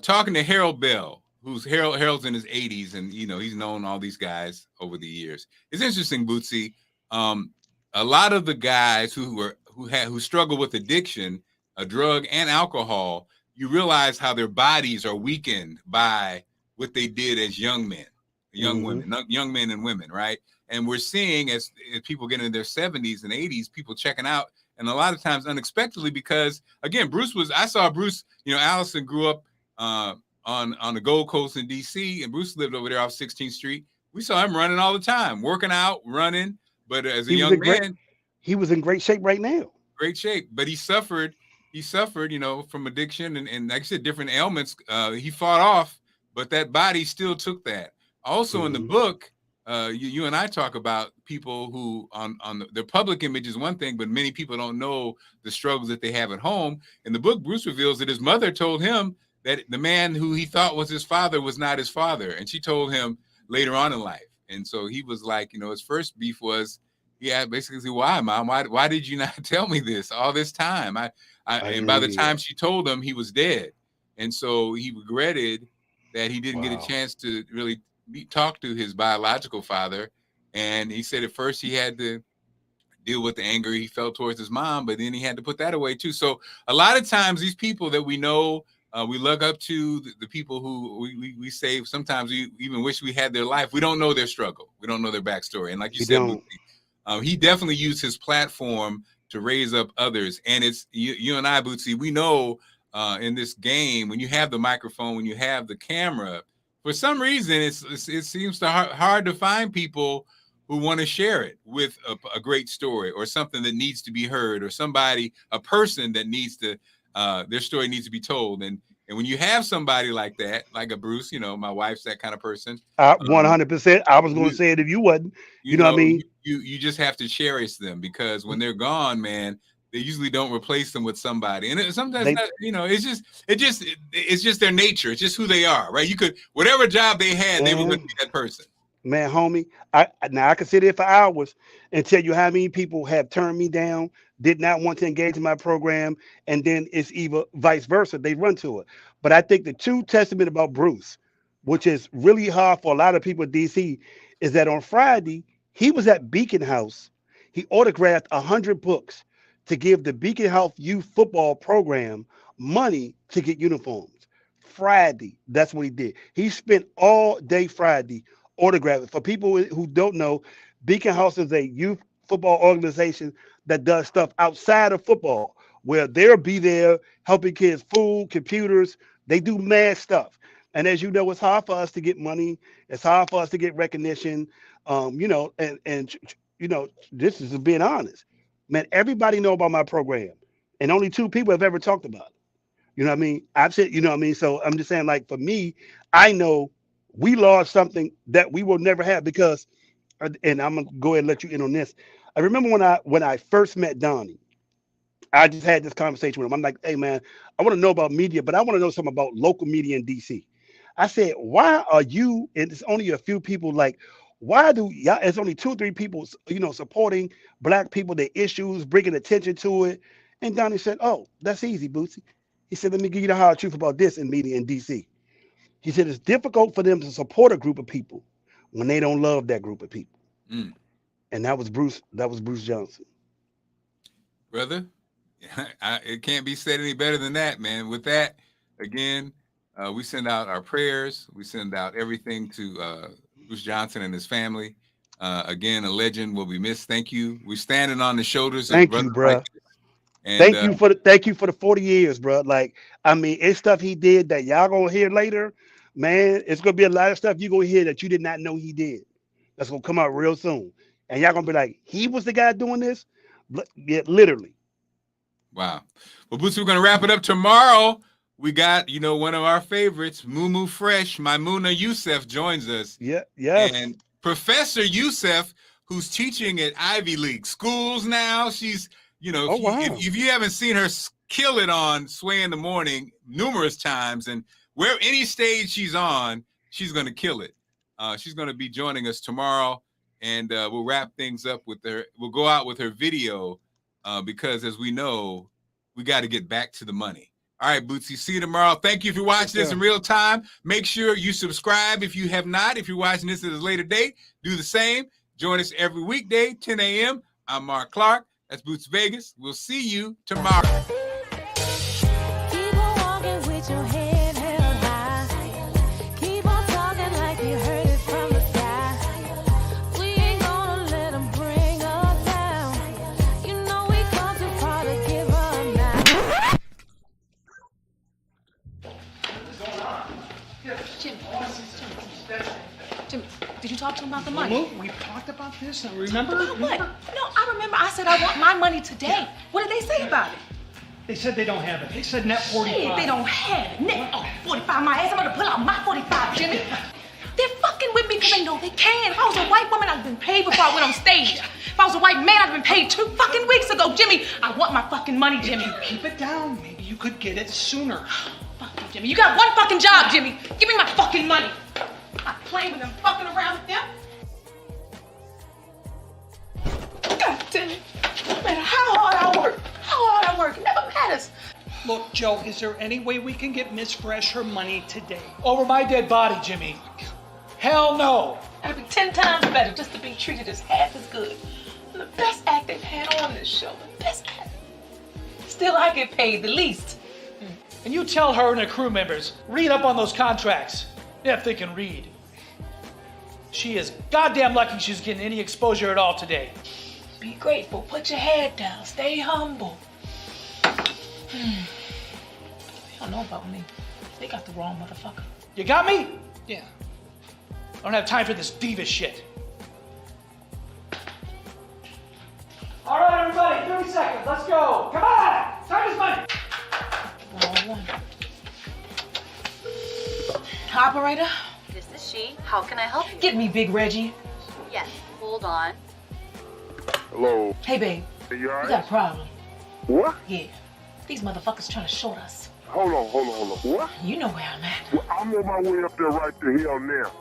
talking to Harold Bell, Harold's in his 80s, and he's known all these guys over the years. It's interesting, Bootsy. A lot of the guys who struggle with addiction, drug and alcohol, you realize how their bodies are weakened by what they did as young men, young women, young men and women, right? And we're seeing as people get into their 70s and 80s, people checking out, and a lot of times unexpectedly, because again, I saw Bruce, Allison grew up on the Gold Coast in DC, and Bruce lived over there off 16th Street. We saw him running all the time, working out, running. But as a young man, he was in great shape right now. Great shape. But he suffered, from addiction and like I said, different ailments. He fought off, but that body still took that. Also in the book, you and I talk about people who their public image is one thing, but many people don't know the struggles that they have at home. In the book, Bruce reveals that his mother told him that the man who he thought was his father was not his father. And she told him later on in life. And so he was like, his first beef was, basically, why, Mom? Why did you not tell me this all this time? And by the time she told him, he was dead. And so he regretted that he didn't get a chance to really talk to his biological father. And he said at first he had to deal with the anger he felt towards his mom, but then he had to put that away too. So a lot of times these people that we know, we look up to, the people who we say sometimes we even wish we had their life. We don't know their struggle. We don't know their backstory. And like you said, Bootsy, he definitely used his platform to raise up others. And it's you and I, Bootsy, we know in this game, when you have the microphone, when you have the camera, for some reason, it seems hard to find people who want to share it with a great story or something that needs to be heard, or a person that needs to, their story needs to be told. And when you have somebody like that, like a Bruce, my wife's that kind of person. 100%. I was going to say it if you wasn't. You know what I mean? You just have to cherish them, because when they're gone, man, they usually don't replace them with somebody. And sometimes, it's just their nature. It's just who they are, right? You could, whatever job they had, they were going to be that person. Man, homie, I could sit there for hours and tell you how many people have turned me down, did not want to engage in my program, and then it's either vice versa. They run to it. But I think the true testament about Bruce, which is really hard for a lot of people in DC, is that on Friday, he was at Beacon House. He autographed 100 books to give the Beacon House youth football program money to get uniforms. Friday, that's what he did. He spent all day Friday autographing. For people who don't know, Beacon House is a youth football organization that does stuff outside of football, where they'll be there helping kids food, computers. They do mad stuff. And as you know, it's hard for us to get money. It's hard for us to get recognition. This is being honest. Man, everybody know about my program, and only 2 people have ever talked about it. You know what I mean? I've said, you know what I mean? So I'm just saying, like, for me, I know we lost something that we will never have, because, and I'm going to go ahead and let you in on this. I remember when I first met Donnie, I just had this conversation with him. I'm like, hey, man, I want to know about media, but I want to know something about local media in DC. I said, why are you, and it's only a few people, like, why do y'all, it's only 2 or 3 people, supporting Black people, their issues, bringing attention to it. And Donnie said, oh, that's easy, Bootsy. He said, let me give you the hard truth about this in media in DC. He said, it's difficult for them to support a group of people when they don't love that group of people. And that was Bruce Johnson. Brother, it can't be said any better than that, man. With that, again, we send out our prayers. We send out everything to Bruce Johnson and his family. Again, a legend, will be missed. Thank you. We're standing on the shoulders of brothers. Bro. Like and, thank you for the 40 years, bro. Like, I mean, it's stuff he did that y'all gonna hear later. Man, it's gonna be a lot of stuff you're gonna hear that you did not know he did. That's gonna come out real soon. And y'all gonna be like, he was the guy doing this? Yeah, literally. Wow. Well, Bootsy, we're gonna wrap it up tomorrow. We got, one of our favorites, Moo Fresh, Maimuna Youssef joins us. Yeah. And Professor Youssef, who's teaching at Ivy League schools now. She's, if you haven't seen her kill it on Sway in the Morning numerous times, and where any stage she's on, she's going to kill it. She's going to be joining us tomorrow, and we'll wrap things up with her. We'll go out with her video because, as we know, we got to get back to the money. All right, Bootsy, see you tomorrow. Thank you for watching this in real time. Make sure you subscribe if you have not. If you're watching this at a later date, do the same. Join us every weekday, 10 a.m. I'm Marc Clarke. That's Boots Vegas. We'll see you tomorrow. Keep on walking with your head held high. Keep on talking like you heard it from the sky. We ain't gonna let them bring us down. You know we come too far to give up now. Jimmy, did you talk to him about the money? We talked about this. Remember? About what? No, I remember. I said I want my money today. What did they say about it? They said they don't have it. They said net 45. Shit, they don't have it. Net 45 my ass. I'm gonna pull out my 45, Jimmy. They're fucking with me because they know they can. If I was a white woman, I'd have been paid before I went on stage. If I was a white man, I'd have been paid 2 fucking weeks ago. Jimmy, I want my fucking money, Jimmy. Keep it down. Maybe you could get it sooner. Fuck you, Jimmy. You got one fucking job, Jimmy. Give me my fucking money. claiming and fucking around with them. God damn it. No matter how hard I work, it never matters. Look, Joe, is there any way we can get Miss Fresh her money today? Over my dead body, Jimmy. Hell no. That'd be 10 times better just to be treated as half as good. I'm the best act they've had on this show. The best act. Still, I get paid the least. And you tell her and her crew members, read up on those contracts, if they can read. She is goddamn lucky she's getting any exposure at all today. Be grateful. Put your head down. Stay humble. They don't know about me. They got the wrong motherfucker. You got me? Yeah. I don't have time for this diva shit. All right, everybody, 30 seconds. Let's go. Come on. Time is money. Wrong one. Operator, This is she. How can I help you? get me Big Reggie. Yes, hold on. Hello. Hey, babe. You We alright? got a problem. What? Yeah. These motherfuckers trying to short us. Hold on. What? You know where I'm at. Well, I'm on my way up there right to hell now.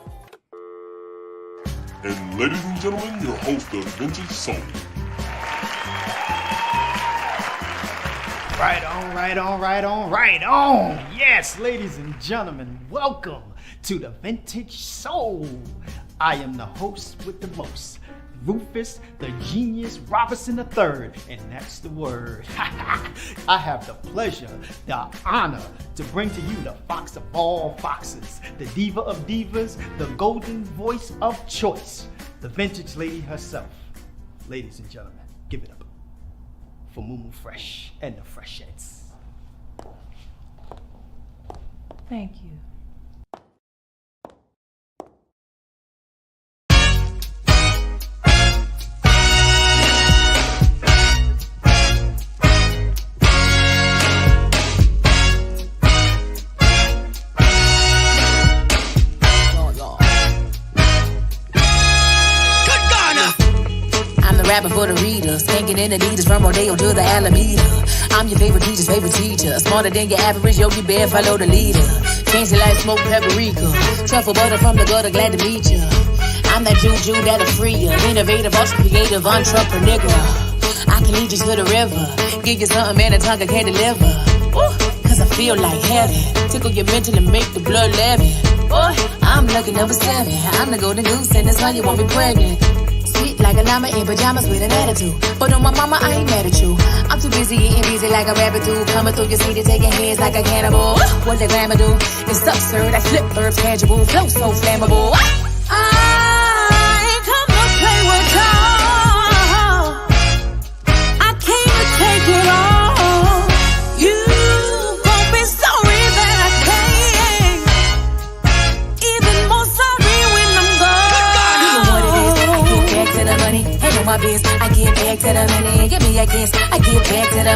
And ladies and gentlemen, your host of Vintage Soul. Right on. Yes, ladies and gentlemen, welcome to the Vintage Soul. I am the host with the most, Rufus the Genius Robinson III, and that's the word. I have the pleasure, the honor to bring to you the fox of all foxes, the diva of divas, the golden voice of choice, the vintage lady herself. Ladies and gentlemen, give it up for Mumu Fresh and the Freshettes. Thank you. Rapping for the readers, skanking in Adidas from Rodeo to the Alameda. I'm your favorite teacher's favorite teacher. Smarter than your average Yogi Bear, follow the leader. Fancy like smoke paprika. Truffle butter from the gutter, glad to meet ya. I'm that juju that'll free ya. Innovative, ultra creative, entrepreneur. I can lead you to the river. Give you something man a tongue I can't deliver. Ooh, cause I feel like heaven. Tickle your mental and make the blood levy. Boy, I'm lucky number 7. I'm the golden goose and that's why you want me pregnant. Sweet like a llama in pajamas with an attitude. But on my mama, I ain't mad at you. I'm too busy eating busy like a rabbit too. Coming through your city, taking hands like a cannibal. What the glamour do? It's absurd. I flip herbs tangible. Flow so flammable. I come to play with y'all. I came to take it all. You gon' be sorry that I came. Even more sorry when I'm gone. You know what it is. I get back to the money. Handle my biz. I get back to the money. Give me a kiss. I get back to the